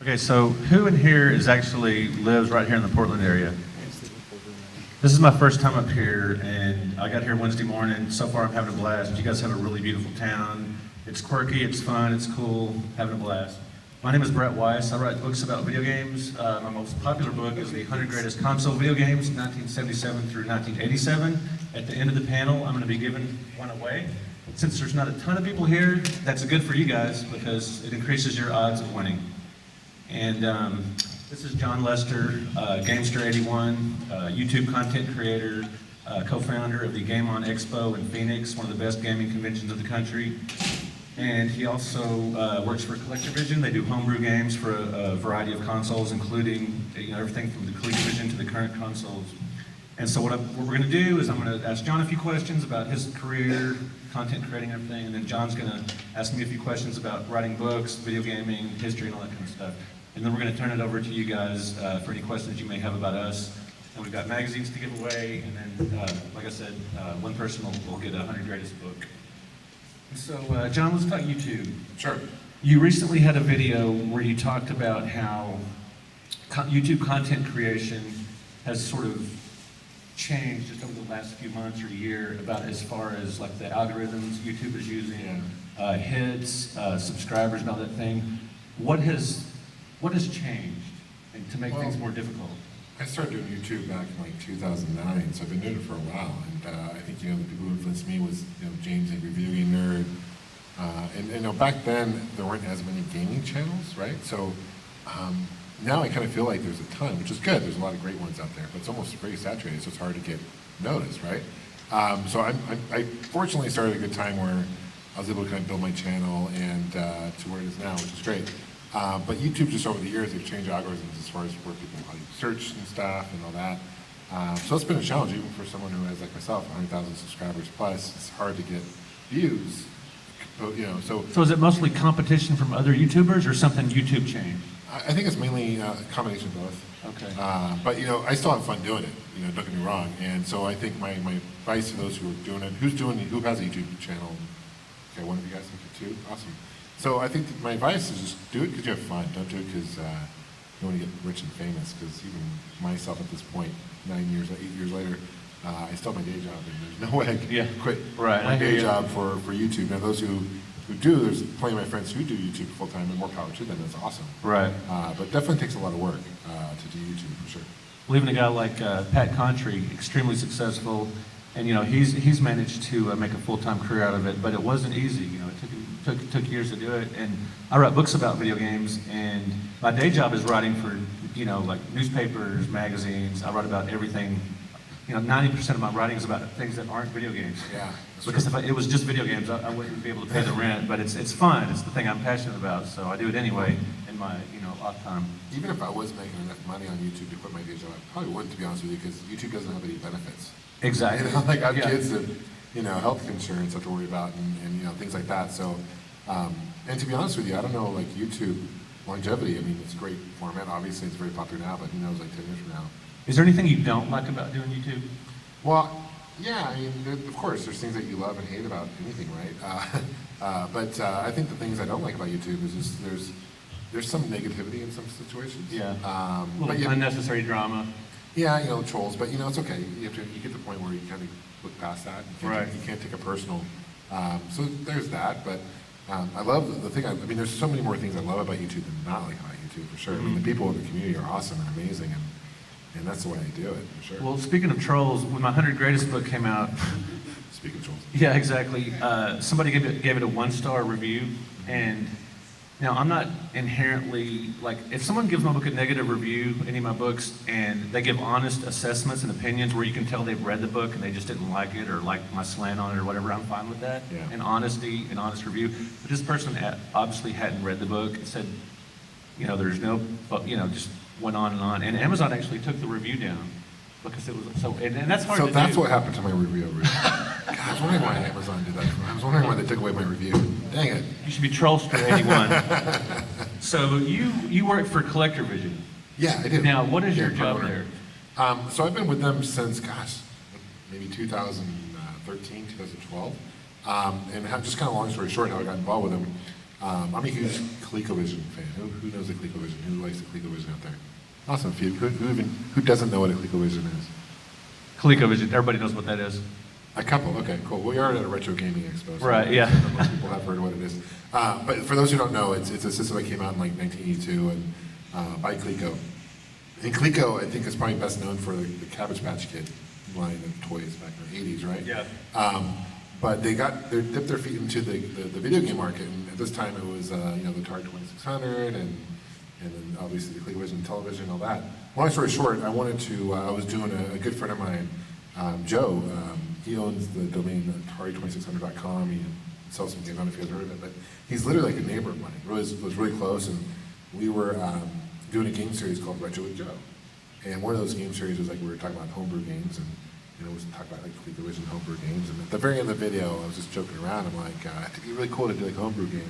Okay, so who in here actually lives right here in the Portland area? This is my first time up here, and I got here Wednesday morning. So far, I'm having a blast. You guys have a really beautiful town. It's quirky, it's fun, it's cool, having a blast. My name is Brett Weiss. I write books about video games. My most popular book is the 100 Greatest Console Video Games, 1977 through 1987. At the end of the panel, I'm going to be giving one away. Since there's not a ton of people here, that's good for you guys because it increases your odds of winning. And this is John Lester, Gamester81, YouTube content creator, co-founder of the Game On Expo in Phoenix, one of the best gaming conventions of the country. And he also works for Colecovision. They do homebrew games for a variety of consoles, including everything from the Colecovision to the current consoles. And so what we're going to do is I'm going to ask John a few questions about his career, content creating, everything, and then John's going to ask me a few questions about writing books, video gaming, history, and all that kind of stuff. And then we're going to turn it over to you guys for any questions you may have about us. And we've got magazines to give away, and then, like I said, one person will get a 100 Greatest book. So, John, let's talk YouTube. Sure. You recently had a video where you talked about how YouTube content creation has sort of changed just over the last few months or year about as far as like the algorithms YouTube is using, hits, subscribers and all that thing. What has changed to make things more difficult? I started doing YouTube back in like 2009, so I've been doing it for a while. And I think the people who influenced me was James, Angry Video Game Nerd, and back then there weren't as many gaming channels, right? So now I kind of feel like there's a ton, which is good. There's a lot of great ones out there, but it's almost very saturated, so it's hard to get noticed, right? So I fortunately started at a good time where I was able to kind of build my channel and to where it is now, which is great. But YouTube, just over the years, they've changed algorithms as far as where people search and stuff and all that. So it's been a challenge, even for someone who has, like myself, 100,000 subscribers plus. It's hard to get views. So is it mostly competition from other YouTubers or something YouTube changed? I think it's mainly a combination of both. Okay. But I still have fun doing it. Don't get me wrong. And so I think my advice to those who are doing it, who has a YouTube channel? Okay, one of you guys think it too? Awesome. So I think my advice is just do it because you have fun. Don't do it because you want to get rich and famous. Because even myself at this point, 8 years later, I still have my day job, and there's no way I can quit my day job for YouTube. Now those who do, there's plenty of my friends who do YouTube full time, and more power to them. That's awesome. Right. But definitely takes a lot of work to do YouTube for sure. Well, even a guy like Pat Contry, extremely successful, and he's managed to make a full-time career out of it. But it wasn't easy. It took years to do it. And I write books about video games, and my day job is writing for like newspapers, magazines. I write about everything. 90% of my writing is about things that aren't video games. Yeah. Because if it was just video games, I wouldn't be able to pay the rent. But it's fun. It's the thing I'm passionate about, so I do it anyway in my off time. Even if I was making enough money on YouTube to quit my day job, I probably wouldn't, to be honest with you, because YouTube doesn't have any benefits. Exactly. Like I have kids that health insurance I have to worry about, and things like that. So, and to be honest with you, I don't know like YouTube longevity. I mean, it's a great format. Obviously, it's very popular now, but who knows like 10 years from now. Is there anything you don't like about doing YouTube? Well, yeah, I mean, of course, there's things that you love and hate about anything, right? But I think the things I don't like about YouTube is just there's some negativity in some situations. Yeah. But unnecessary drama. Yeah, trolls, but it's okay. You get to the point where you kind of look past that. You can't take it personal. So there's that, but I love the thing. I mean, there's so many more things I love about YouTube than not like about YouTube for sure. I mean, the people in the community are awesome and amazing, and that's the way I do it for sure. Well, speaking of trolls, when my 100 Greatest book came out. Speaking of trolls. Yeah, exactly. Somebody gave it a 1-star review, and now I'm not inherently like if someone gives my book a negative review, any of my books, and they give honest assessments and opinions where you can tell they've read the book and they just didn't like it or like my slant on it or whatever, I'm fine with that. Yeah. And honesty, an honest review. But this person obviously hadn't read the book. It said, there's no, just went on and on. And Amazon actually took the review down because it was so, and that's hard to do. So that's what happened to my review. God, I was wondering why Amazon did that for me. I was wondering why they took away my review. Dang it. You should be Trollster81. So you work for Colecovision. Yeah, I do. Now, what is your job there? So I've been with them since, maybe 2013, 2012. And just kind of long story short, how I got involved with them I'm a huge Colecovision fan. Who knows the Colecovision? Who likes the Colecovision out there? Awesome. Who doesn't know what a Colecovision is? ColecoVision, everybody knows what that is. A couple. Okay, cool. We are at a retro gaming expo. So Right, yeah. Most people have heard what it is. But for those who don't know, it's a system that came out in like 1982 and by Coleco. And Coleco, I think, is probably best known for the Cabbage Patch Kid line of toys back in the 80s, right? Yeah. But they dipped their feet into the video game market, and at this time it was the Atari 2600 and then obviously the ColecoVision television, all that. Long story short, I was doing a good friend of mine, Joe. He owns the domain Atari2600.com. He sells some games. I don't know if you guys heard of it, but he's literally like a neighbor of mine. Was really close, and we were doing a game series called Retro with Joe. And one of those game series was like we were talking about homebrew games, and we was talking about like ColecoVision homebrew games. And at the very end of the video, I was just joking around. I'm like, it'd be really cool to do like a homebrew game.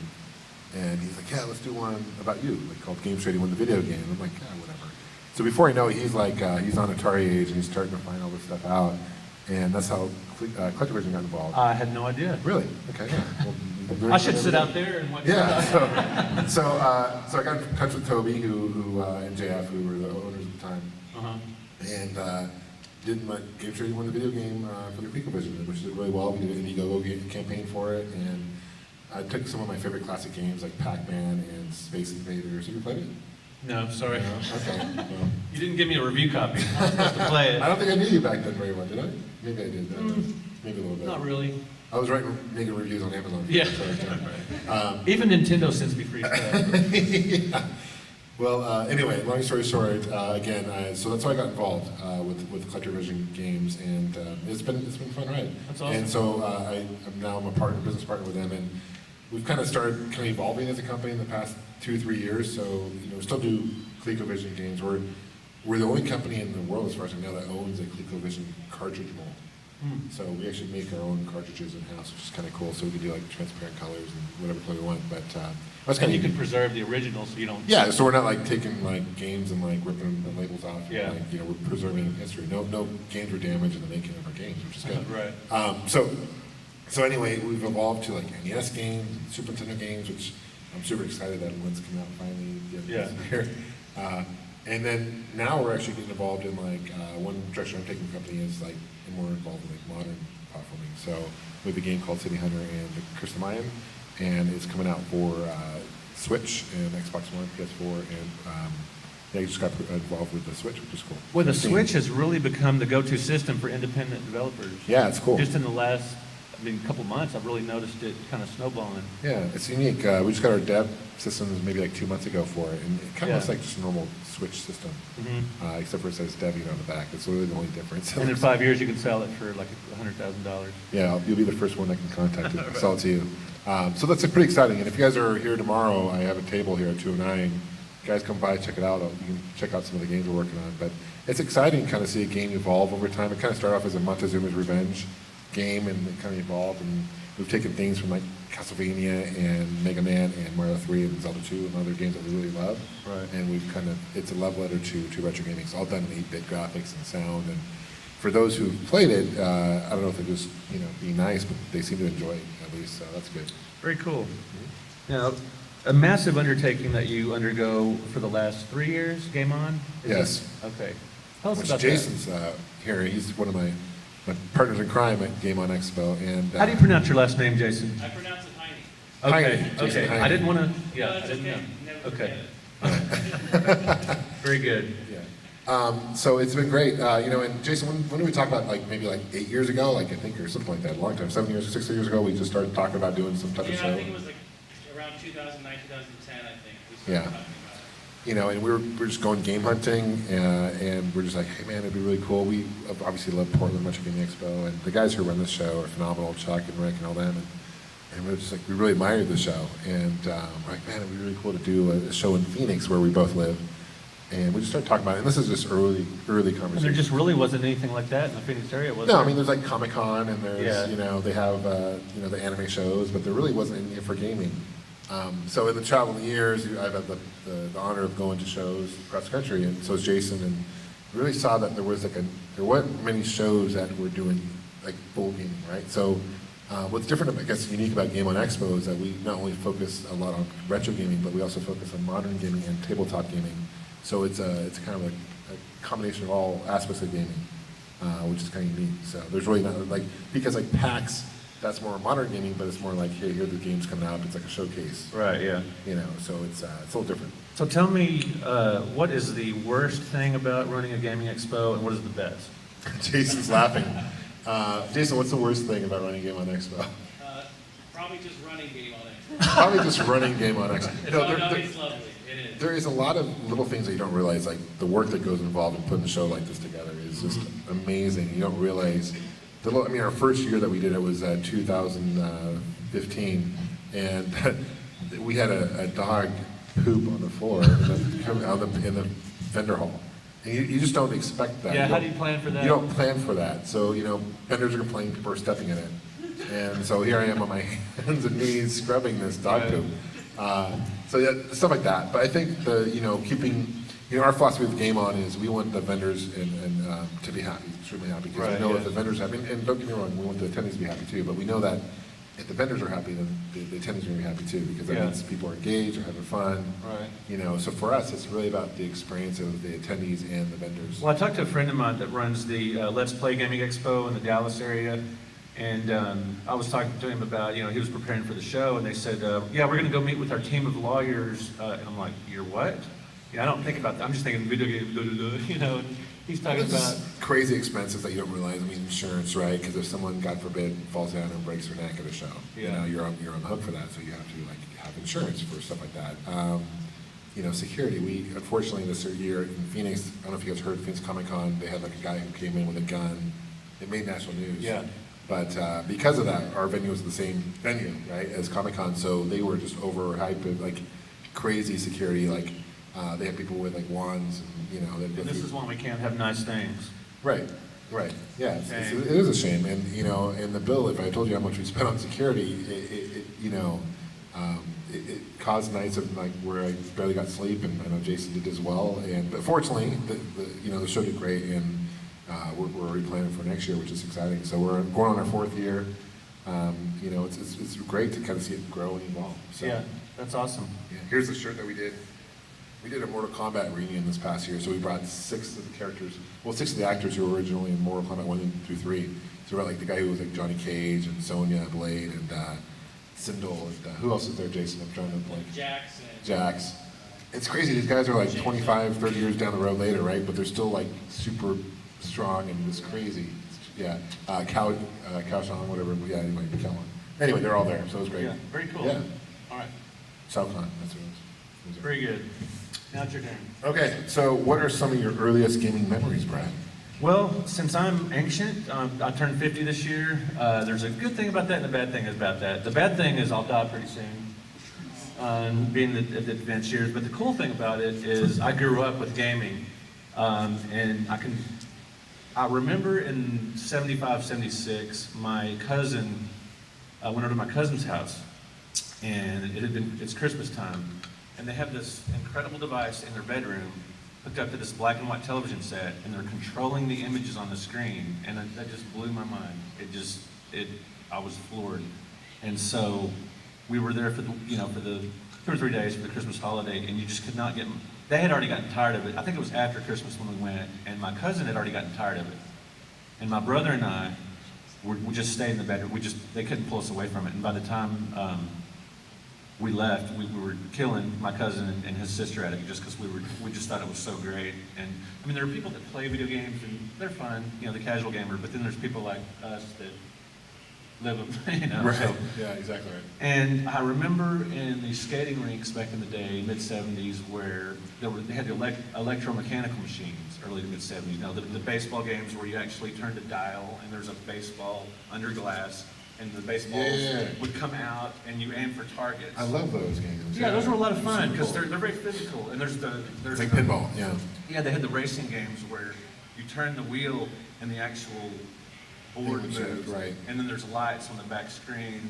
And he's like, yeah, let's do one about you, like called Games Trading Win the Video Game. I'm like, yeah, whatever. So before I know it, he's like, he's on Atari age, and he's starting to find all this stuff out. And that's how Colecovision got involved. I had no idea. Really? Okay, yeah. Well, I should sit out there and watch yeah, so I got in touch with Toby, who and JF, who were the owners at the time, and did my Game Trading Win the Video Game for the ColecoVision, which did really well. We did an Indiegogo campaign for it, and I took some of my favorite classic games like Pac-Man and Space Invaders. Have you played it? No, sorry. No? Okay. Well, You didn't give me a review copy. I was supposed to play it. I don't think I knew you back then very well, did I? Maybe I did. Maybe a little bit. Not really. I was writing negative reviews on Amazon. Yeah. So, Even Nintendo sends me free stuff. yeah. Well, anyway, long story short, again, so that's how I got involved with ColecoVision games, and it's been fun, right? That's awesome. And so I'm a business partner with them, and we've kind of started kind of evolving as a company in the past 2 or 3 years. So we still do ColecoVision games. We're the only company in the world, as far as I know, that owns a ColecoVision cartridge mold. So we actually make our own cartridges in-house, which is kind of cool. So we can do like transparent colors and whatever color we want. But that's kind And you of can preserve the original so you don't... yeah. So we're not like taking like games and like ripping the labels off. And, Yeah. like, we're preserving history. No games were damaged in the making of our games, which is good. Right. So anyway, we've evolved to like NES games, Super Nintendo games, which I'm super excited that one's come out finally. Yeah. Here. And then now we're actually getting involved in like one direction I'm taking the company is like more involved in like modern platforming. So we have a game called City Hunter and Crystal Mayan, and it's coming out for Switch and Xbox One, PS4, and yeah, you just got involved with the Switch, which is cool. Well, the Switch has really become the go-to system for independent developers. Yeah, it's cool. Just in the last, couple months, I've really noticed it kind of snowballing. Yeah, it's unique. We just got our dev systems maybe like 2 months ago for it, and it kind of Yeah. looks like just a normal Switch system, except for it says dev on the back. That's really the only difference. And in 5 years, you can sell it for like $100,000. Yeah, you'll be the first one I can contact to sell it to you. So that's pretty exciting. And if you guys are here tomorrow, I have a table here at 209. You guys come by, check it out. You can check out some of the games we're working on. But it's exciting to kind of see a game evolve over time. It kind of started off as a Montezuma's Revenge game, and it kind of evolved. And we've taken things from like Castlevania and Mega Man and Mario 3 and Zelda 2 and other games that we really love. Right. And we've it's a love letter to retro gaming. It's all done in 8-bit graphics and sound. And for those who've played it, I don't know if they're just, being nice, but they seem to enjoy it at least, so that's good. Very cool. Now, a massive undertaking that you undergo for the last 3 years, Game On? Yes. Okay. Tell us Which about Jason's here. He's one of my partners in crime at Game On Expo. And that. How do you pronounce your last name, Jason? I pronounce it Heine. Okay, Heine, Jason okay. Heine. I didn't want to, No, I it's didn't okay. know. Never Okay. forget it. Very good. Yeah. So it's been great. And Jason, when did we talk about, maybe 8 years ago, I think, or something like that, a long time, 7 years, 6 years ago, we just started talking about doing some type of Yeah, show. I think it was around 2009, 2010, I think. We started Yeah. talking about it. And we're just going game hunting, and we're just like, hey man, it'd be really cool. We obviously love Portland Retro Gaming Expo, and the guys who run this show are phenomenal, Chuck and Rick and all them, and we're just like, we really admired the show, and we're like, man, it'd be really cool to do a show in Phoenix where we both live, and we just started talking about it, and this is just early conversation. And there just really wasn't anything like that in the Phoenix area, was No, there? I mean, there's like Comic-Con, and there's, Yeah. they have, the anime shows, but there really wasn't any for gaming. So in the traveling years, I've had the honor of going to shows across the country, and so is Jason, and really saw that there was there weren't many shows that were doing full gaming, right? So What's different, I guess, unique about Game on Expo is that we not only focus a lot on retro gaming, but we also focus on modern gaming and tabletop gaming. So it's kind of like a combination of all aspects of gaming, which is kind of unique. So there's really not like, because like PAX, that's more modern gaming, but it's more like, hey, here are the games coming out. It's like a showcase. Right, yeah. You know, so it's a little different. So tell me, what is the worst thing about running a gaming expo, and what is the best? Jason's laughing. Jason, what's the worst thing about running Game on Expo? Probably just running game on it. Probably just running Game on Expo. No, it's lovely. It is. There is a lot of little things that you don't realize, like the work that goes involved in putting a show like this together is just amazing. You don't realize. Our first year that we did it was 2015, and we had a dog poop on the floor in the vendor hall. And you just don't expect that. Yeah, how do you plan for that? You don't plan for that. So, vendors are complaining, people are stepping in it. And so here I am on my hands and knees scrubbing this dog poop. So yeah, stuff like that. But I think keeping, our philosophy with Game On is we want the vendors and to be happy, extremely happy. Because we know if the vendors are happy, and don't get me wrong, we want the attendees to be happy too, but we know that if the vendors are happy, then the attendees are going to be happy too, because that means people are engaged, are having fun. Right. So for us, it's really about the experience of the attendees and the vendors. Well, I talked to a friend of mine that runs the Let's Play Gaming Expo in the Dallas area, and I was talking to him about, he was preparing for the show, and they said, yeah, we're going to go meet with our team of lawyers, and I'm like, you're what? I don't think about that. I'm just thinking video games, and he's talking about crazy expenses that you don't realize. Insurance, right? Because if someone, God forbid, falls down and breaks their neck at a show, you're on the hook for that. So you have to have insurance for stuff like that. Security. We unfortunately this year in Phoenix, I don't know if you guys heard Phoenix Comic Con, they had like a guy who came in with a gun. It made national news. Yeah. But because of that, our venue was the same venue, right, as Comic Con. So they were just overhyped, like crazy security, like. They have people with like wands, and this is when we can't have nice things. Right. Yeah, it is a shame, and in the bill, if I told you how much we spent on security, it caused nights of like where I barely got sleep, and I know Jason did as well. But fortunately, the show did great, and we're already planning for next year, which is exciting. So we're going on our 4th year. It's great to kind of see it grow and evolve. So, yeah, that's awesome. Yeah, here's the shirt that we did. We did a Mortal Kombat reunion this past year, so we brought 6 of the characters, 6 of the actors who were originally in Mortal Kombat 1 through 3. So we brought like the guy who was like Johnny Cage and Sonya Blade and Sindel, and who else is there, Jason? I'm trying to like Jax. It's crazy, these guys are like 25, 30 years down the road later, right? But they're still like super strong and just crazy. Yeah, Cow Shan, whatever, yeah, anyway, they're all there, so it was great. Yeah, very cool. Yeah. All right. Shao Kahn, that's what it was. Very good. Now it's your turn. Okay, so what are some of your earliest gaming memories, Brad? Well, since I'm ancient, I turned 50 this year. There's a good thing about that and a bad thing about that. The bad thing is I'll die pretty soon, being at the advanced years. But the cool thing about it is I grew up with gaming, and I remember in 75, 76, my cousin, I went over to my cousin's house, and it's Christmas time. And they have this incredible device in their bedroom hooked up to this black and white television set, and they're controlling the images on the screen, and that just blew my mind. I was floored. And so we were there for the 2 or 3 days for the Christmas holiday, and you just could not get, they had already gotten tired of it. I think it was after Christmas when we went, and my cousin had already gotten tired of it. And my brother and I, we just stayed in the bedroom. They couldn't pull us away from it. And by the time we left, we were killing my cousin and his sister at it just because we just thought it was so great. And there are people that play video games and they're fun, the casual gamer, but then there's people like us that live them, Right. So, yeah, exactly right. and I remember in the skating rinks back in the day, mid-70s, where they had the electromechanical machines, early to mid-70s. The baseball games where you actually turned a dial and there's a baseball under glass, and the baseballs would come out and you aim for targets. I love those games. Yeah, those were a lot of fun because cool. they're very physical. And there's It's like pinball, yeah. Yeah, they had the racing games where you turn the wheel and the actual board moves. Right. And then there's lights on the back screen,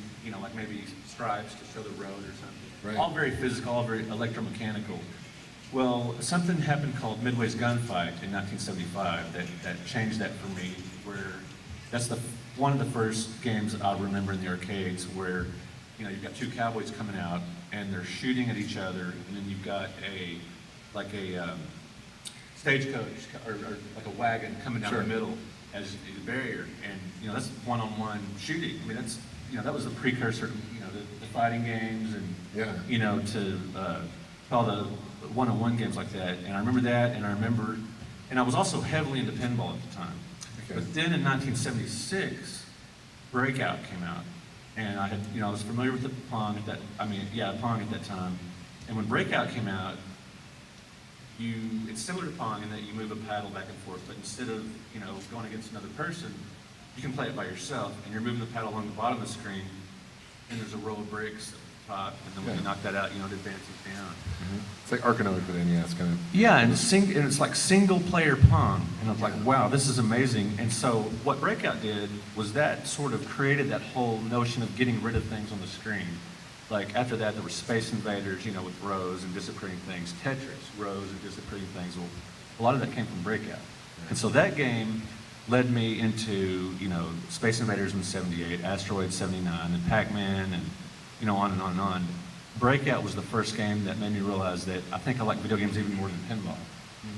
like maybe stripes to show the road or something. Right. All very physical, all very electromechanical. Well, something happened called Midway's Gunfight in 1975 that changed that for me, where That's one of the first games that I remember in the arcades where, you've got two cowboys coming out and they're shooting at each other, and then you've got a stagecoach or like a wagon coming down Sure. the middle as the barrier, and that's one-on-one shooting. I mean, that's that was the precursor to the fighting games and Yeah. to all the one-on-one games like that. And I remember that, and I was also heavily into pinball at the time. Okay. But then in 1976, Breakout came out, and I was familiar with the Pong at that. Pong at that time. And when Breakout came out, it's similar to Pong in that you move a paddle back and forth, but instead of going against another person, you can play it by yourself, and you're moving the paddle along the bottom of the screen, and there's a row of bricks at the top, and then when you knock that out, it advances down. It's like Arkanoid, but NES kind of. Yeah, and it's like single-player Pong, and I was like, wow, this is amazing. And so what Breakout did was that sort of created that whole notion of getting rid of things on the screen. Like after that, there were Space Invaders, with rows and disappearing things. Tetris, rows and disappearing things. Well, a lot of that came from Breakout. And so that game led me into, Space Invaders in '78, Asteroid '79, and Pac-Man, and on and on and on. Breakout was the first game that made me realize that I think I like video games even more than pinball.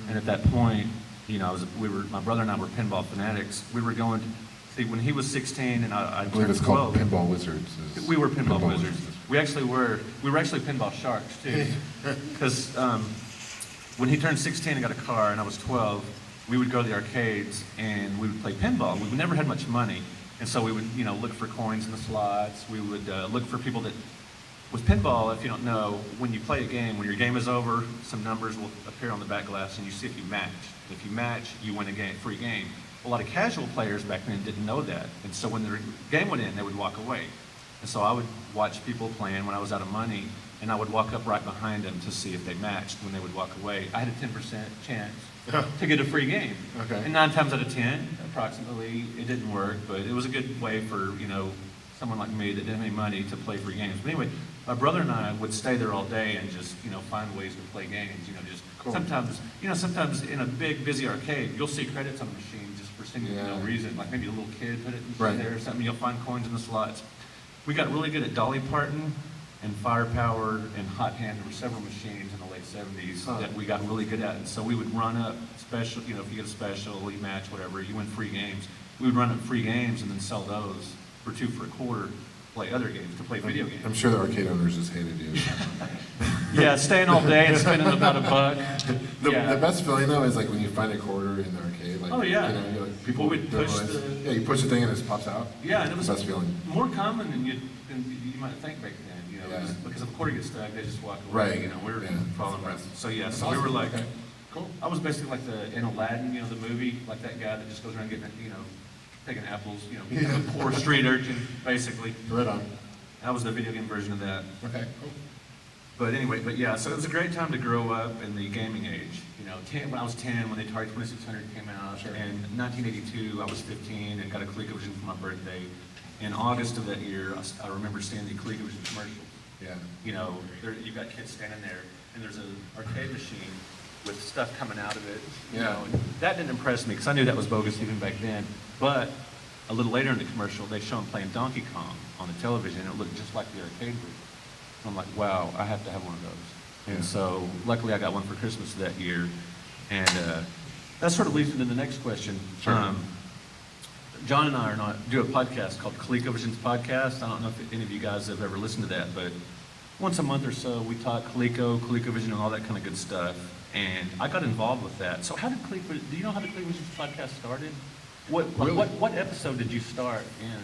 And at that point, my brother and I were pinball fanatics. We were going to see when he was 16 and I I believe turned it's called 12. Pinball Wizards. We were pinball wizards. We were actually pinball sharks too, because when he turned 16 and got a car, and I was 12, we would go to the arcades and we would play pinball. We never had much money, and so we would look for coins in the slots. We would look for people that. With pinball, if you don't know, when you play a game, when your game is over, some numbers will appear on the back glass, and you see if you match. If you match, you win a free game. A lot of casual players back then didn't know that, and so when their game went in, they would walk away. And so I would watch people playing when I was out of money, and I would walk up right behind them to see if they matched when they would walk away. I had a 10% chance to get a free game. Okay. And 9 times out of 10, approximately, it didn't work, but it was a good way for, someone like me that didn't have any money to play free games. But anyway, my brother and I would stay there all day and just, find ways to play games. Just Cool. sometimes in a big, busy arcade, you'll see credits on the machine just for seemingly no Yeah. reason. Like maybe a little kid put it Right. there or something. You'll find coins in the slots. We got really good at Dolly Parton and Firepower and Hot Hand. There were several machines in the late 70s that we got really good at. And so we would run up special, if you get a special, league match, whatever, you win free games. We would run up free games and then sell those for $2 for a quarter, play other games, to play video games. I'm sure the arcade owners just hated you. Yeah, staying all day and spending about $1. The Yeah. best feeling though is like when you find a quarter in the arcade. Like, Oh, yeah. You're like, people Well, we'd don't push realize- the- Yeah, you push the thing and it just pops out. Yeah, and it was the best feeling. more common than you might think back then. Yeah. Because if a quarter gets stuck, they just walk away. Right. We were Yeah. following around. So yeah, That's so we were awesome. like, Okay. Cool. I was basically like in Aladdin, the movie, like that guy that just goes around getting, taking apples, Yeah. a poor street urchin, basically. Right on. That was the video game version of that. Okay, cool. But anyway, so it was a great time to grow up in the gaming age. When I was 10, when the Atari 2600 came out, Sure. and in 1982, I was 15 and got a Colecovision for my birthday. In August of that year, I remember seeing the Colecovision commercials. Yeah. You've got kids standing there, and there's an arcade machine with stuff coming out of it. Yeah. And that didn't impress me, because I knew that was bogus even back then. But a little later in the commercial, they show him playing Donkey Kong on the television, and it looked just like the arcade version. I'm like, wow, I have to have one of those. Yeah. And so, luckily, I got one for Christmas that year. And that sort of leads into the next question. Sure. John and I do a podcast called Colecovision's Podcast. I don't know if any of you guys have ever listened to that, but once a month or so, we talk Colecovision, and all that kind of good stuff. And I got involved with that. So how did do you know how the Colecovision's Podcast started? Really? What episode did you start in?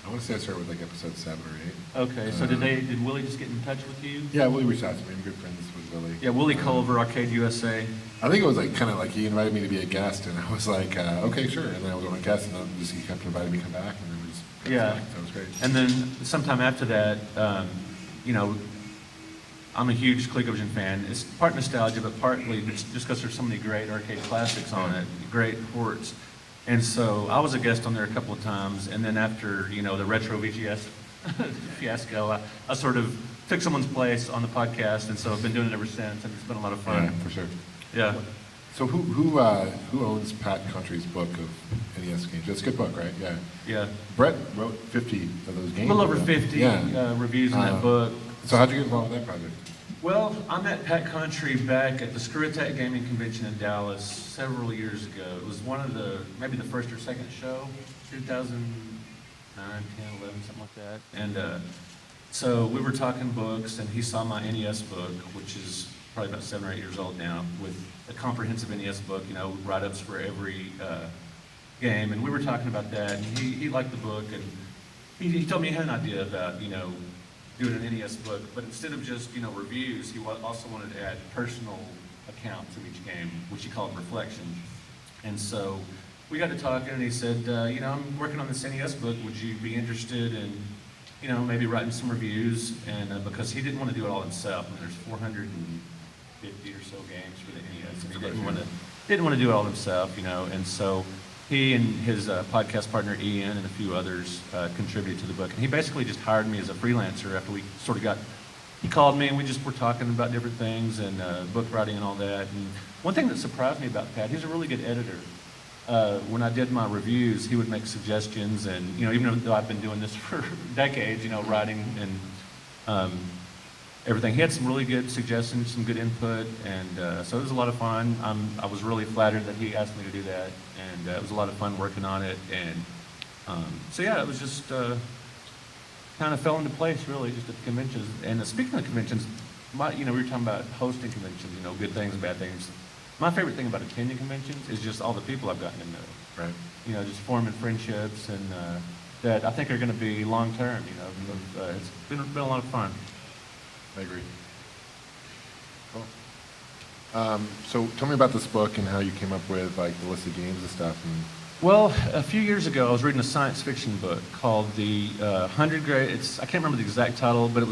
I want to say I started with like episode 7 or 8. Okay, so did Willie just get in touch with you? Yeah, Willie reached out to me. I'm good friends with Willie. Yeah, Willie Culver, Arcade USA. I think it was like kind of like he invited me to be a guest, and I was like, okay, sure. And then I was on a guest, and then he kept inviting me to come back, and then we just kept Yeah. back. So it was great. And then sometime after that, I'm a huge Colecovision fan. It's part nostalgia, but partly just because there's so many great arcade classics on it, great ports. And so I was a guest on there a couple of times, and then after, the retro VGS fiasco, I sort of took someone's place on the podcast, and so I've been doing it ever since, and it's been a lot of Yeah, fun. for sure. Yeah. So who owns Pat Country's book of NES games? It's a good book, right? Yeah. Yeah. Brett wrote 50 of those A games. little over 50 reviews in that book. So how'd you get involved with that project? Well, I met Pat Country back at the Screw Attack Gaming Convention in Dallas several years ago. It was one of maybe the first or second show, 2009, 10, 11, something like that. And so we were talking books, and he saw my NES book, which is probably about 7 or 8 years old now, with a comprehensive NES book, write-ups for every game. And we were talking about that, and he liked the book, and he told me he had an idea about, doing an NES book, but instead of just, reviews, he also wanted to add personal accounts of each game, which he called reflections. And so we got to talking, and he said, I'm working on this NES book. Would you be interested in, maybe writing some reviews? And because he didn't want to do it all himself. I mean, there's 450 or so games for the NES, and he didn't want to do it all himself, And so he and his podcast partner Ian and a few others contributed to the book. And he basically just hired me as a freelancer after we sort of he called me and we just were talking about different things and book writing and all that. And one thing that surprised me about Pat, he's a really good editor. When I did my reviews, he would make suggestions, and even though I've been doing this for decades, writing and everything, he had some really good suggestions, some good input, and so it was a lot of fun. I was really flattered that he asked me to do that, and it was a lot of fun working on it. And so yeah, it was just kind of fell into place really, just at the conventions. And speaking of conventions, we were talking about hosting conventions, good things and bad things. My favorite thing about attending conventions is just all the people I've gotten to know. Right. Just forming friendships and that I think are going to be long term. It's been a lot of fun. I agree. Cool. So tell me about this book and how you came up with like the list of games and stuff. Well, a few years ago, I was reading a science fiction book called the 100 Great. I can't remember the exact title, but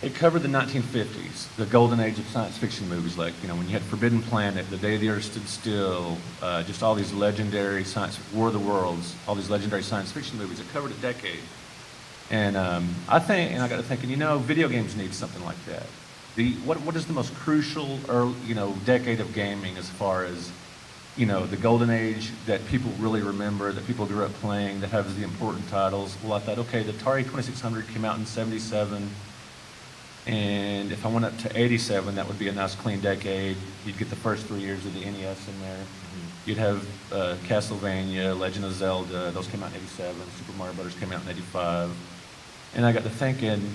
it covered the 1950s, the golden age of science fiction movies, like, when you had Forbidden Planet, The Day the Earth Stood Still, just all these legendary War of the Worlds, all these legendary science fiction movies. It covered a decade. And I got to thinking, video games need something like that. What is the most crucial, decade of gaming as far as, the golden age that people really remember, that people grew up playing, that has the important titles? Well, I thought, okay, the Atari 2600 came out in '77. And if I went up to 87, that would be a nice clean decade. You'd get the first 3 years of the NES in there. Mm-hmm. You'd have Castlevania, Legend of Zelda, those came out in '87. Super Mario Brothers came out in '85. And I got to thinking,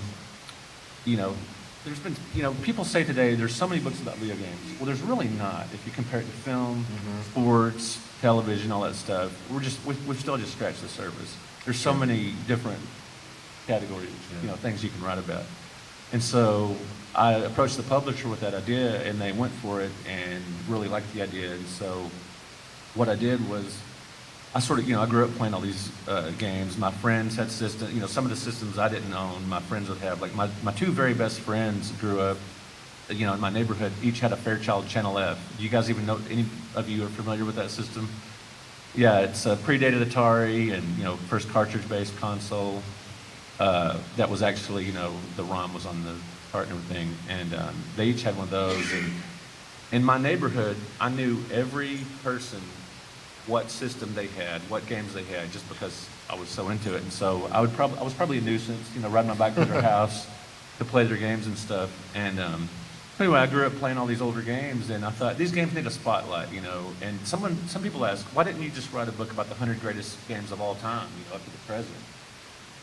there's been, people say today there's so many books about video games. Well, there's really not. If you compare it to film, sports, television, all that stuff, we've still just scratched the surface. There's so many different categories, things you can write about. And so I approached the publisher with that idea, and they went for it and really liked the idea. And so what I did was I sort of, I grew up playing all these games. My friends had systems, some of the systems I didn't own, my friends would have. Like my two very best friends grew up, in my neighborhood, each had a Fairchild Channel F. Do you guys even know, any of you are familiar with that system? Yeah, it's predated Atari and, first cartridge-based console. That was actually, the ROM was on the cart and everything, and they each had one of those. And in my neighborhood, I knew every person, what system they had, what games they had, just because I was so into it. And so I was probably a nuisance, riding my bike to their house to play their games and stuff. And anyway, I grew up playing all these older games, and I thought these games need a spotlight, And some people ask, why didn't you just write a book about the 100 greatest games of all time, up to the present?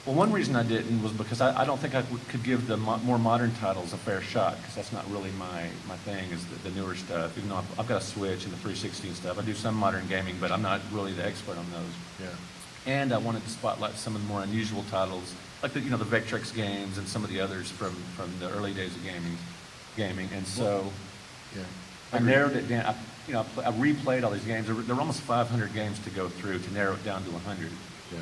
Well, one reason I didn't was because I don't think I could give the more modern titles a fair shot, because that's not really my thing, is the newer stuff. Even though I've got a Switch and the 360 and stuff. I do some modern gaming, but I'm not really the expert on those. Yeah. And I wanted to spotlight some of the more unusual titles, like the Vectrex games and some of the others from the early days of gaming. And so I narrowed it down. I replayed all these games. There were almost 500 games to go through to narrow it down to 100. Yeah.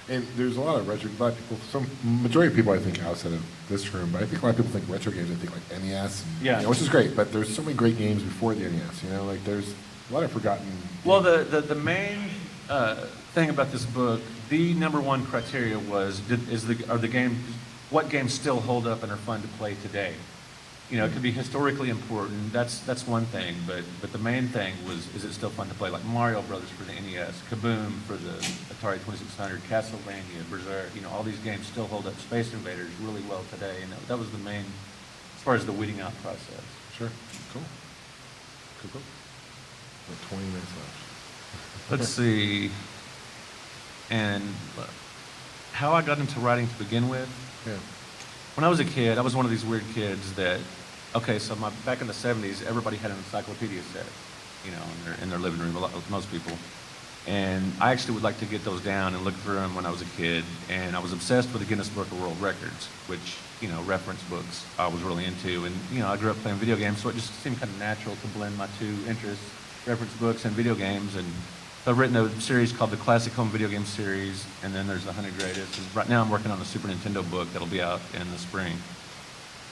And there's a lot of majority of people I think outside of this room, but I think a lot of people think retro games, I think like NES, which is great, but there's so many great games before the NES, like there's a lot of forgotten. Well, the main thing about this book, the number one criteria was, what games still hold up and are fun to play today? You know, it could be historically important. That's one thing, but the main thing was, is it still fun to play? Like Mario Brothers for the NES, Kaboom for the Atari 2600, Castlevania, Berserk. You know, all these games still hold up. Space Invaders really well today, and that was the main, as far as the weeding out process. Sure. Cool. Cool. Like 20 minutes left. Let's see. And how I got into writing to begin with. Yeah. When I was a kid, I was one of these weird kids that, okay, so back in the 70s, everybody had an encyclopedia set, you know, in their living room, most people. And I actually would like to get those down and look through them when I was a kid. And I was obsessed with the Guinness Book of World Records, which, you know, reference books I was really into. And, you know, I grew up playing video games, so it just seemed kind of natural to blend my two interests, reference books and video games. And I've written a series called the Classic Home Video Game Series, and then there's the 100 Greatest. And right now I'm working on a Super Nintendo book that'll be out in the spring.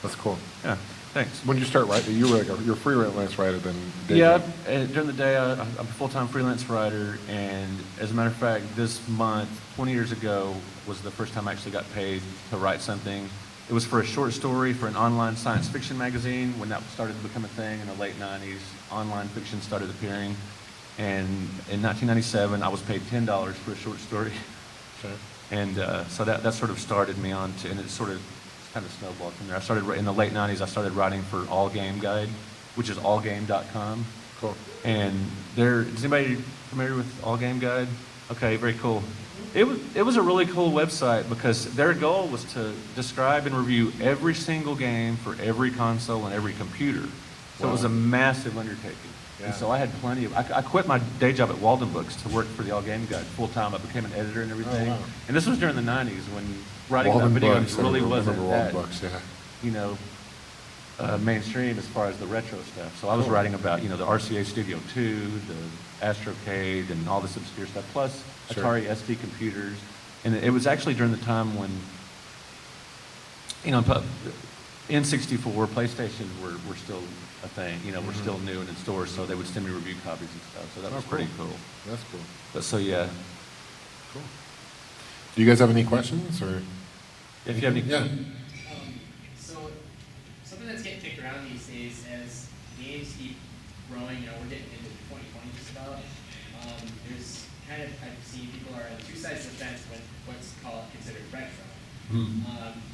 That's cool. Yeah, thanks. When did you start writing? You were like you're a freelance writer then? Yeah, during the day I'm a full-time freelance writer, and as a matter of fact, this month, 20 years ago, was the first time I actually got paid to write something. It was for a short story for an online science fiction magazine. When that started to become a thing in the late 90s, online fiction started appearing. And in 1997, I was paid $10 for a short story. Okay. And so that sort of started me on to, and it sort of kind of snowballed from there. I started, in the late 90s, I started writing for All Game Guide, which is allgame.com. Cool. And is anybody familiar with All Game Guide? Okay, very cool. It was a really cool website because their goal was to describe and review every single game for every console and every computer. So it was a massive undertaking. Yeah. And so I had plenty of, I quit my day job at Walden Books to work for the All Game Guide full time. I became an editor and everything. Oh, wow. And this was during the 90s when writing Walden about video Books, games really I wasn't remember that, Walden Books, yeah. you know, mainstream as far as the retro stuff. So I was Cool. writing about, you know, the RCA Studio 2, the Astrocade, and all this obscure stuff, plus Sure. Atari ST computers. And it was actually during the time when, you know, N64, PlayStation were still a thing. You know, we're still new and in stores, so they would send me review copies and stuff. So that was pretty cool. That's cool. But so yeah, Cool. Do you guys have any questions or? if you have any, Yeah. So, something that's getting kicked around these days as games keep growing, you know, we're getting into 2020 just about. There's kind of, I've seen people are on two sides of the fence when what's considered retro.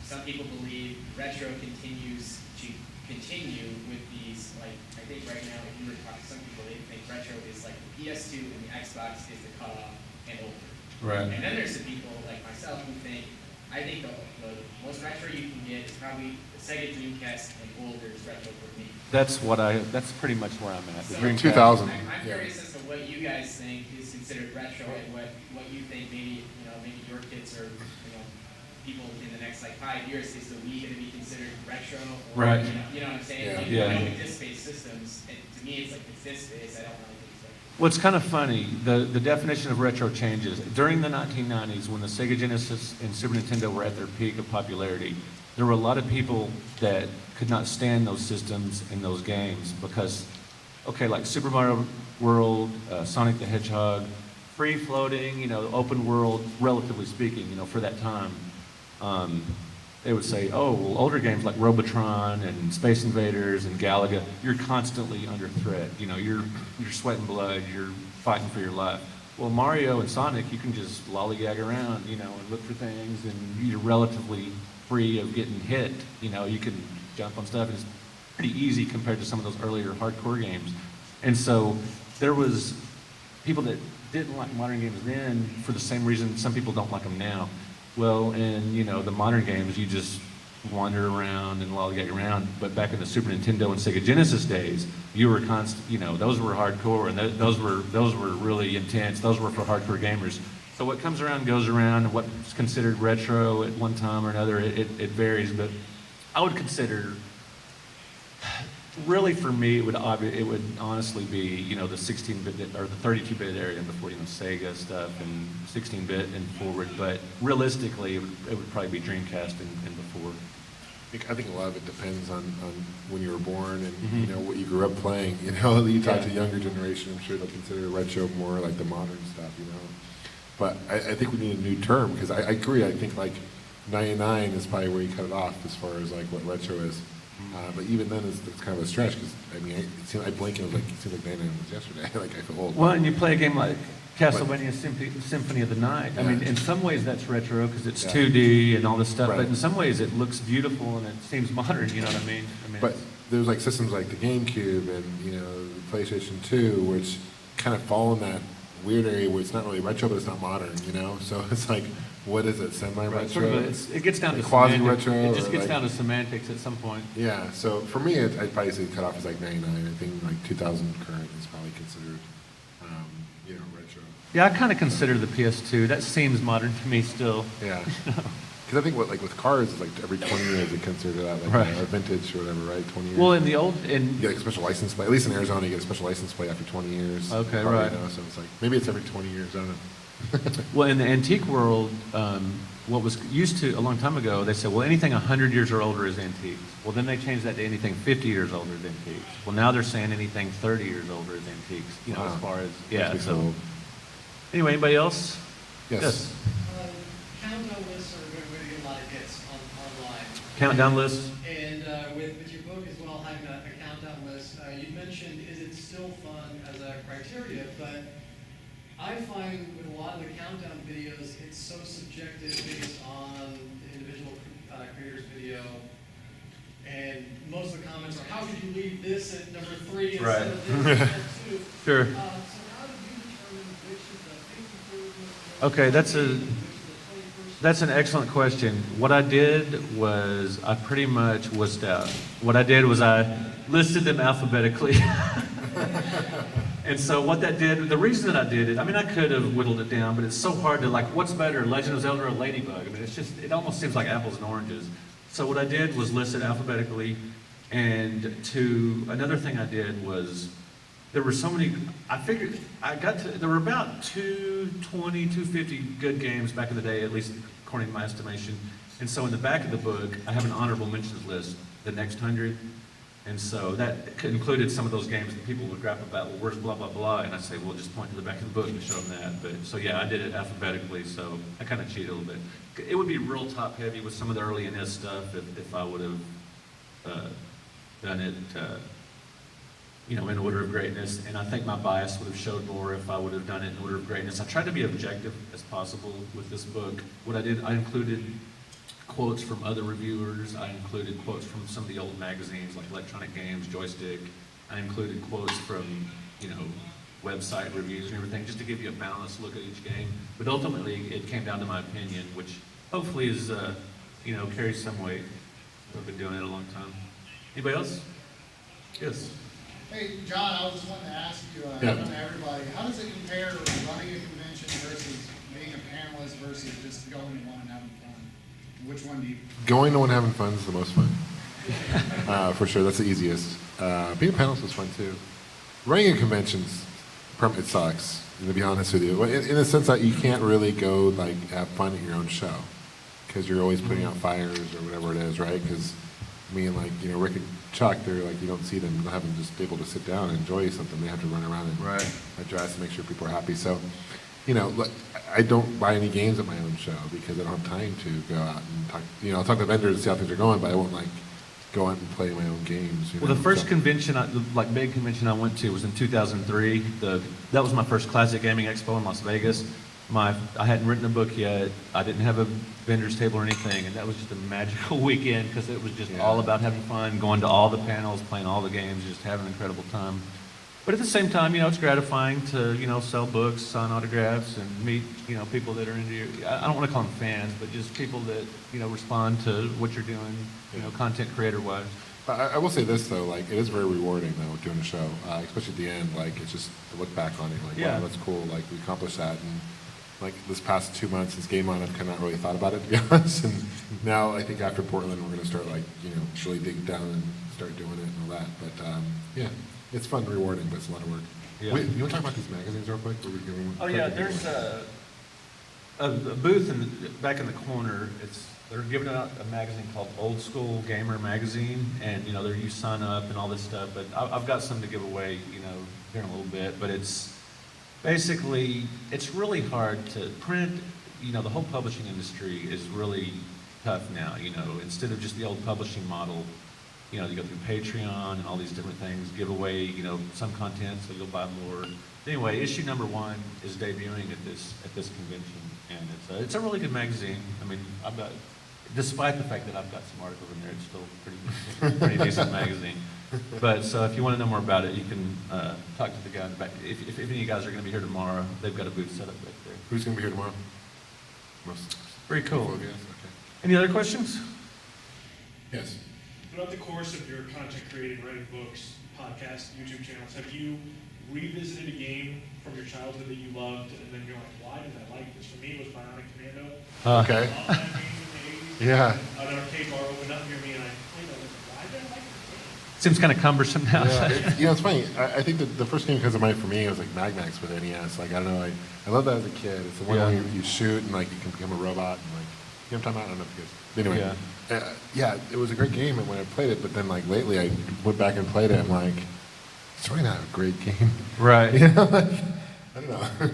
Some people believe retro continues to continue with these, like, I think right now, if you were to talk to some people, they think retro is like the PS2 and the Xbox is the cutoff and older. right. And then there's some people like myself who think, I think the most retro you can get is probably the Sega Dreamcast and older is retro for me. That's pretty much where I'm at. The So, Dreamcast. 2000. I'm Yeah. curious as to what you guys think is considered retro and what you think maybe, you know, maybe your kids or, you know, people in the next like 5 years, is the Wii going to be considered retro? Or, Right. You know what I'm saying? Yeah. You Yeah. know, with disk-based systems, and to me it's like it's disk-based, I don't really think it's retro. Well, it's kind of funny. The definition of retro changes. During the 1990s, when the Sega Genesis and Super Nintendo were at their peak of popularity, there were a lot of people that could not stand those systems and those games because, okay, like Super Mario World, Sonic the Hedgehog, free floating, you know, open world, relatively speaking, you know, for that time. They would say, oh, well, older games like Robotron and Space Invaders and Galaga, you're constantly under threat. You know, you're sweating blood, you're fighting for your life. Well, Mario and Sonic, you can just lollygag around, you know, and look for things, and you're relatively free of getting hit. You know, you can jump on stuff, and it's pretty easy compared to some of those earlier hardcore games. And so there was people that didn't like modern games then for the same reason some people don't like them now. Well, in, you know, the modern games, you just wander around and lollygag around. But back in the Super Nintendo and Sega Genesis days, you were you know, those were hardcore, and those were really intense. Those were for hardcore gamers. So what comes around goes around, and what's considered retro at one time or another, it varies. But I would consider, really for me, it would honestly be, you know, the 16-bit or the 32-bit area before, you know, Sega stuff and 16-bit and forward. But realistically, it would probably be Dreamcast and before. I think a lot of it depends on when you were born and you know what you grew up playing. You know, you talk to the younger generation, I'm sure they'll consider retro more like the modern stuff. You know, but I think we need a new term because I agree. I think like '99 is probably where you cut it off as far as like what retro is. But even then, it's kind of a stretch, because, I mean, I blink and it seemed like 99 was yesterday, like, I feel old. Well, and you play a game like Castlevania Symphony of the Night. I mean, in some ways that's retro because it's 2D and all this stuff, Right. but in some ways it looks beautiful and it seems modern, you know what I mean? But there's like systems like the GameCube and, you know, the PlayStation 2, which kind of fall in that weird area where it's not really retro, but it's not modern, you know? So it's like, what is it, semi-retro? Sort of it gets down to quasi-retro. It just or gets like- down to semantics at some point. Yeah, so for me, I'd probably say cut off is like 99. I think like 2000 current is probably considered, you know, retro. Yeah, I kind of consider the PS2. That seems modern to me still. Yeah. Because I think like with cars, it's like every 20 years they consider that like Right. a vintage or whatever, right? 20 years. Well, in the old, You get like a special license plate. At least in Arizona, you get a special license plate after 20 years. Okay, Probably, right. You know, so it's like, maybe it's every 20 years, I don't know. well, in the antique world, what was used to a long time ago, they said, well, anything 100 years or older is antiques. Well, then they changed that to anything 50 years older is antiques. Well, now they're saying anything 30 years older is antiques. You know, Wow. as far as Makes me feel old. Anyway, anybody else? Yes. Countdown lists are going to get a lot of hits online. Countdown lists. And with your book as well, having a countdown list, you mentioned, is it still fun as a criteria? But I find with a lot of the countdown videos, it's so subjective based on the individual creator's video. And most of the comments are, how could you leave this at number 3 instead Right. of this at 2? Sure. So how do you determine which is the 53rd? Okay, which is the 21st? That's an excellent question. What I did was I pretty much was what I did was I listed them alphabetically. And so what that did, the reason that I did it, I mean, I could have whittled it down, but it's so hard to like, what's better, Legend of Zelda or Ladybug? I mean, it almost seems like apples and oranges. So what I did was list it alphabetically, and another thing I did was, there were so many, there were about 220, 250 good games back in the day, at least according to my estimation. And so in the back of the book, I have an honorable mentions list, the next 100. And so that included some of those games that people would grapple about, well, where's blah, blah, blah? And I say, well, just point to the back of the book and show them that. But so yeah, I did it alphabetically, so I kind of cheated a little bit. It would be real top heavy with some of the early NES stuff if I would have done it, you know, in order of greatness. And I think my bias would have showed more if I would have done it in order of greatness. I tried to be objective as possible with this book. What I did, I included quotes from other reviewers. I included quotes from some of the old magazines like Electronic Games, Joystick. I included quotes from, you know, website reviews and everything, just to give you a balanced look at each game. But ultimately, it came down to my opinion, which hopefully is, you know, carries some weight. I've been doing it a long time. Anybody else? Yes. Hey, John, I was just wanting to ask you, Yeah. to everybody, how does it compare to running a convention versus being a panelist versus just going to one and having fun? Which one do you? Going to one having fun is the most fun. For sure, that's the easiest. Being a panelist was fun too. Running a convention's, it sucks, to be honest with you. In the sense that you can't really go like have fun at your own show, because you're always putting out fires or whatever it is, right? Because me and like, you know, Rick and Chuck, they're like, you don't see them having just able to sit down and enjoy something. They have to run around and address and make sure people are happy. So, you know, like, I don't buy any games at my own show because I don't have time to go out and talk. You know, I'll talk to vendors and see how things are going, but I won't like go out and play my own games. You Well, know? the first So- convention, like big convention I went to was in 2003. That was my first Classic Gaming Expo in Las Vegas. I hadn't written a book yet. I didn't have a vendor's table or anything, and that was just a magical weekend because it was just all about having fun, going to all the panels, playing all the games, just having an incredible time. But at the same time, you know, it's gratifying to, you know, sell books, sign autographs, and meet, you know, people that are into your, I don't want to call them fans, but just people that, you know, respond to what you're doing, you know, content creator-wise. I will say this though, like it is very rewarding though doing a show, especially at the end. Like it's just to look back on it, like wow, that's cool. Like we accomplished that, and like this past 2 months since Game On, I've kind of not really thought about it to be honest. And now I think after Portland, we're going to start like, you know, really dig down and start doing it and all that. But yeah, it's fun, and rewarding, but it's a lot of work. Yeah. Wait, you want to talk about these magazines real quick? Oh yeah, there's a booth back in the corner. They're giving out a magazine called Old School Gamer Magazine, and you know, you sign up and all this stuff. But I've got some to give away, you know, here in a little bit. But it's basically, it's really hard to print. You know, the whole publishing industry is really tough now. You know, instead of just the old publishing model, you know, you go through Patreon and all these different things, give away, you know, some content, so you'll buy more. Anyway, issue number 1 is debuting at this convention, and it's a really good magazine. I mean, I've got, despite the fact that I've got some articles in there, it's still pretty decent magazine. But so if you want to know more about it, you can talk to the guy in the back. If any of you guys are going to be here tomorrow, they've got a booth set up right there. Who's gonna be here tomorrow? Very cool. Okay. Any other questions? Yes. Throughout the course of your content creating, writing books, podcasts, YouTube channels, have you revisited a game from your childhood that you loved, and then you're like, why did I like this? For me, it was Bionic Commando. Okay. All that game in the 80s. Yeah. An arcade bar opened up near me, and I played it. I was like, why did I like this game? Seems kind of cumbersome now. Yeah, you know, it's funny. I think that the first game that comes to mind for me was like Mag Max with NES. Like, I don't know, I love that as a kid. It's the one where you shoot and like you can become a robot and like, you know what I'm talking about? I don't know if you guys. Anyway, yeah, it was a great game when I played it, but then like lately I went back and played it. I'm like, it's really not a great game. Right. You know, like, I don't know.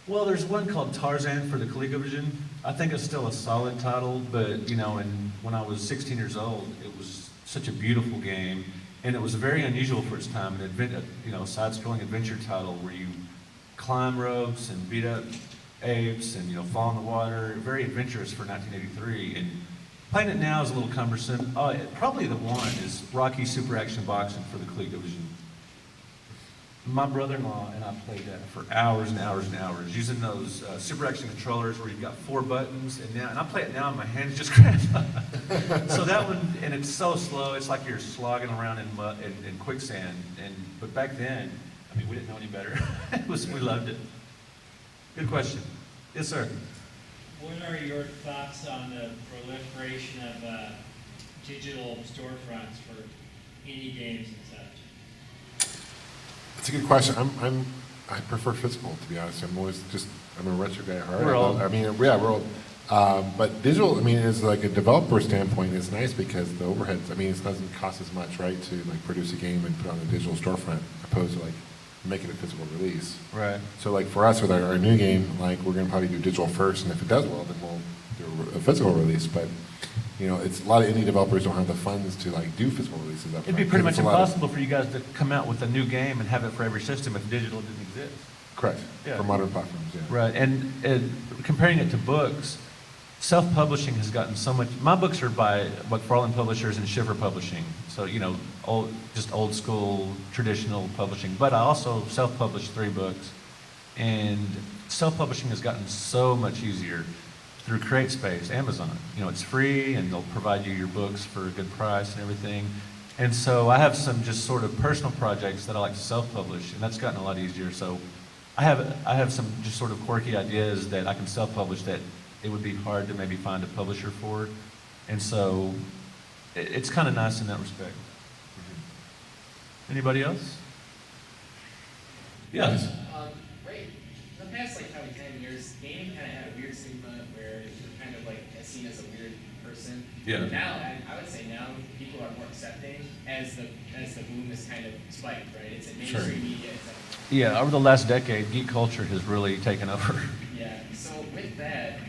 Well, there's one called Tarzan for the Colecovision. I think it's still a solid title, but you know, when I was 16 years old, it was such a beautiful game, and it was very unusual for its time. An side-scrolling adventure title where you climb ropes and beat up apes and fall in the water. Very adventurous for 1983. And playing it now is a little cumbersome. Probably the one is Rocky Super Action Boxing for the Colecovision. My brother-in-law and I played that for hours and hours and hours, using those Super Action controllers where you've got 4 buttons, and I play it now and my hands just cramp up. So that one, and it's so slow, it's like you're slogging around in mud and quicksand. But back then, I mean, we didn't know any better. We loved it. Good question. Yes, sir. What are your thoughts on the proliferation of digital storefronts for indie games and such? It's a good question. I prefer physical, to be honest. I'm a retro guy at heart. We're old. We're old. But digital, is like a developer standpoint, is nice because the overheads, it doesn't cost as much, right, to like produce a game and put it on a digital storefront opposed to like making a physical release. Right. So like for us with our new game, like we're gonna probably do digital first, and if it does well, then we'll do a physical release. But it's a lot of indie developers don't have the funds to like do physical releases up It'd be front, pretty 'cause much it's a lot of- impossible for you guys to come out with a new game and have it for every system if digital didn't exist. Correct. Yeah. For modern platforms, yeah. Right, and comparing it to books, self-publishing has gotten so much. My books are by McFarlane Publishers and Schiffer Publishing, so old school traditional publishing. But I also self-published 3 books, and self-publishing has gotten so much easier through CreateSpace, Amazon. It's free, and they'll provide you your books for a good price and everything. And so I have some just sort of personal projects that I like to self-publish, and that's gotten a lot easier. So I have some just sort of quirky ideas that I can self-publish that it would be hard to maybe find a publisher for. And so it's kind of nice in that respect. Anybody else? Yes. Right. In the past, probably 10 years, gaming kind of had a weird stigma where you're kind of seen as a weird person. Yeah. Now, I would say now people are more accepting as the boom has kind of spiked, right? It's in mainstream media. Yeah, over the last decade, geek culture has really taken over. Yeah. So with that,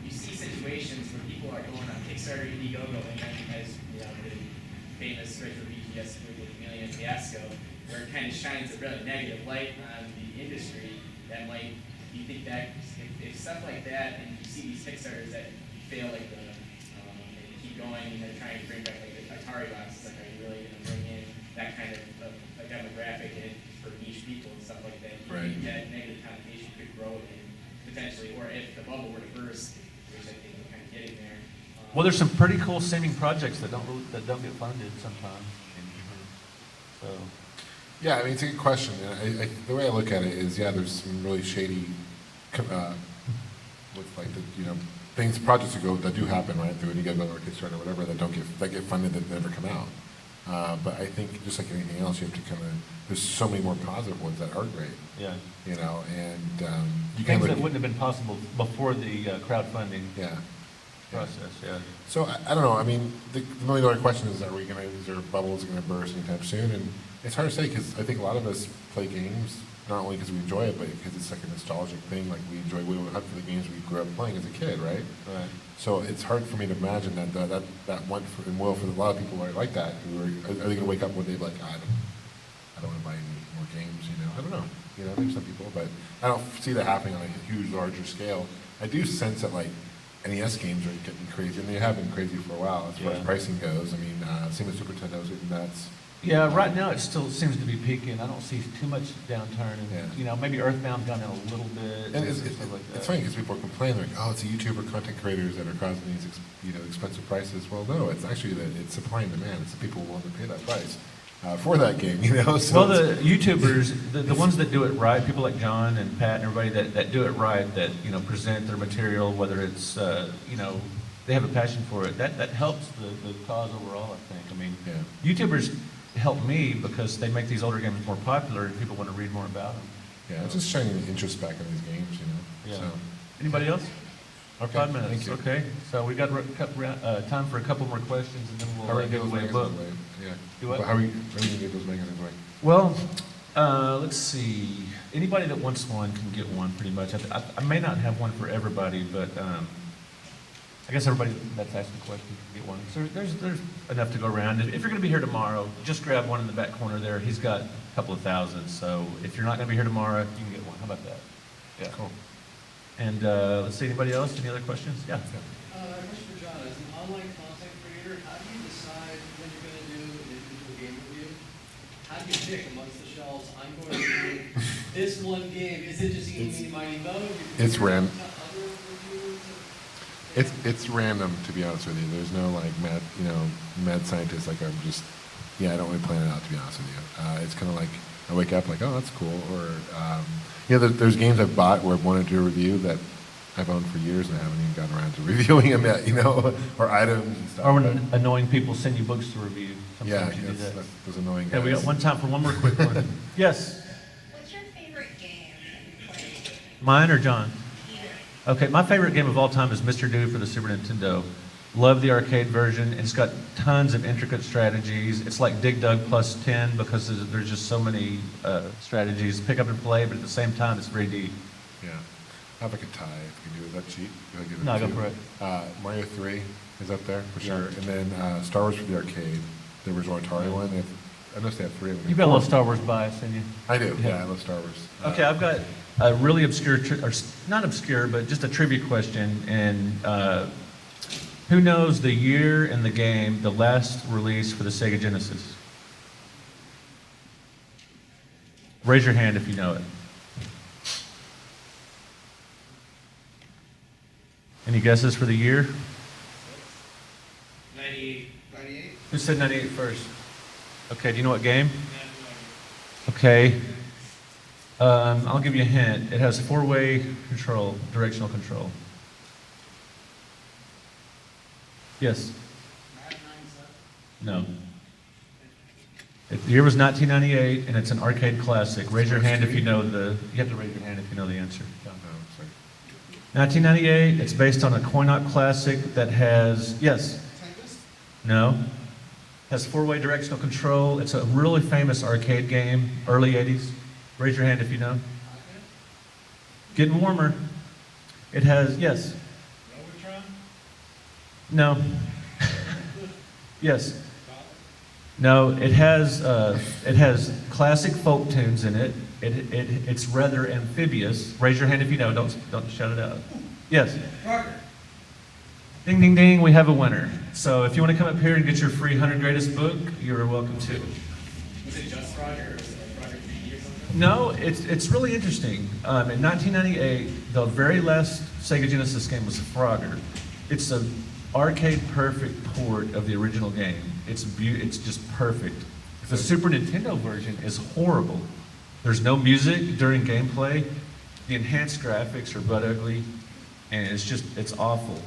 you see situations where people are going on Kickstarter, Indiegogo, and then as the famous retro BGS million fiasco, where it kind of shines a really negative light on the industry. That might, you think that if stuff like that, and you see these Kickstarters that fail and keep going, and they're trying to bring back the Atari boxes, are you really going to bring in that kind of a demographic in for niche people and stuff like that? You think that negative connotation could grow and potentially, or if the bubble were to burst, which I think we're kind of getting there. Well, there's some pretty cool seeming projects that don't get funded sometimes. So. Yeah, it's a good question. And the way I look at it is, there's some really shady, projects that do happen, right, through Indiegogo or Kickstarter or whatever, that get funded that never come out. But I think just like anything else, you have to there's so many more positive ones that are great. Yeah. And you Things that wouldn't have been possible before the crowdfunding process. Yeah. So I don't know. The million-dollar question is there bubbles going to burst anytime soon? And it's hard to say because I think a lot of us play games not only because we enjoy it, but because it's like a nostalgic thing. Like we enjoy, we hunt for the games we grew up playing as a kid, right? Right. So it's hard for me to imagine that went for, and will for a lot of people who are like that, who are they going to wake up one day like, I don't want to buy any more games, you know? I don't know. You know, there's some people, but I don't see that happening on a huge, larger scale. I do sense that like NES games are getting crazy, and they have been crazy for a while as far as Yeah. pricing goes. I mean, same with Super Nintendo's getting nuts. Yeah, right now it still seems to be peaking. I don't see too much downturn, and Yeah. you know, maybe Earthbound gone down a little bit. And stuff like that. it's funny because people are complaining, like, oh, it's the YouTuber content creators that are causing these, expensive prices. Well, no, it's actually that it's supply and demand. It's the people who want to pay that price for that game, you know? So Well, the YouTubers, the ones that do it right, people like John and Pat and everybody that do it right, that, you know, present their material, whether it's, you know, they have a passion for it, that helps the cause overall, I think. I mean, Yeah. YouTubers help me because they make these older games more popular and people want to read more about them. yeah, it's just shining interest back in these games, you know? Yeah. So, Anybody else? okay, 5 minutes, thank you. okay. So we got time for a couple more questions and then How are we'll we gonna give give those away a book. magazines away? Yeah. Do what? How are we gonna give those magazines away? Well, let's see. Anybody that wants one can get one, pretty much. I may not have one for everybody, but I guess everybody that's asking questions can get one. So there's enough to go around. If you're going to be here tomorrow, just grab one in the back corner there. He's got a couple of thousand. So if you're not going to be here tomorrow, you can get one. How about that? Yeah. Cool. And let's see. Anybody else? Any other questions? Yeah. Question for John. As an online content creator, how do you decide when you're going to do an individual game review? How do you pick amongst the shelves, I'm going to do this one game? Is it just eeny, meeny, miny, moe? It's random. Other reviews? It's random, to be honest with you. There's no like mad scientist. Like I'm just, I don't really plan it out, to be honest with you. It's kind of like I wake up like, oh, that's cool. Or, there's games I've bought where I've wanted to review that I've owned for years and I haven't even gotten around to reviewing them yet, or items and stuff. Or when annoying people send you books to review. Yeah, Sometimes you do that. that's those annoying Yeah, guys. we got one time for one more quick one. Yes. What's your favorite game that you played? Mine or John? Either. Okay, my favorite game of all time is Mr. Do for the Super Nintendo. Love the arcade version. It's got tons of intricate strategies. It's like Dig Dug plus 10 because there's just so many strategies. Pick up and play, but at the same time, it's very deep. Yeah. I have like a tie, if you can do it. Is that cheap? Can I give it No, to go you? for it. Mario 3 is up there, for Yeah. sure. And then Star Wars for the arcade, the original Atari one. I noticed they have 3 of them. You've got a little Star Wars bias in you. I do, Yeah. yeah, I love Star Wars. Okay, I've got a really obscure, or not obscure, but just a trivia question. And who knows the year in the game, the last release for the Sega Genesis? Raise your hand if you know it. Any guesses for the year? 98. 98? Who said 98 first? Okay, do you know what game? Okay. I'll give you a hint. It has 4-way control, directional control. Yes? Mad 97? No. The year was 1998, and it's an arcade classic. Raise your hand if you know you have to raise your hand if you know the answer. John. Oh, sorry. 1998, it's based on a coin-op classic that has, yes? Tempest? No. Has 4-way directional control. It's a really famous arcade game, early 80s. Raise your hand if you know. Getting warmer. It has, yes? Robotron? No. Yes. No, it has classic folk tunes in it. It's rather amphibious. Raise your hand if you know. Don't shout it out. Yes. Parker. Ding, ding, ding. We have a winner. So if you want to come up here and get your free 100 greatest book, you're welcome to. Was it just Frogger or was it like Frogger 3D or something? No, it's really interesting. In 1998, the very last Sega Genesis game was Frogger. It's an arcade perfect port of the original game. It's just perfect. The Super Nintendo version is horrible. There's no music during gameplay. The enhanced graphics are butt ugly, and it's awful.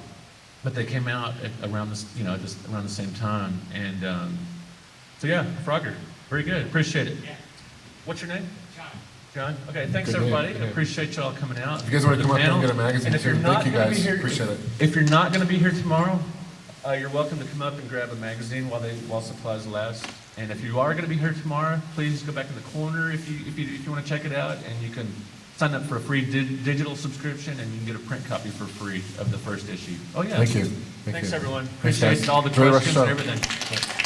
But they came out around this, just around the same time, and so yeah, Frogger, very good. Appreciate it. Yeah. What's your name? John. John? Okay, thanks Good name, everybody. good name. Appreciate y'all coming out. If you guys want to for come the up and panel. get a magazine, And if too, you're not thank you gonna be guys. here, Appreciate it. If you're not going to be here tomorrow, you're welcome to come up and grab a magazine while supplies last. And if you are going to be here tomorrow, please go back in the corner if you want to check it out, and you can sign up for a free digital subscription, and you can get a print copy for free of the first issue. Oh yeah. Thank you. Thanks you. everyone. Thanks, guys. Appreciate all the Enjoy the rest questions of and the show. everything.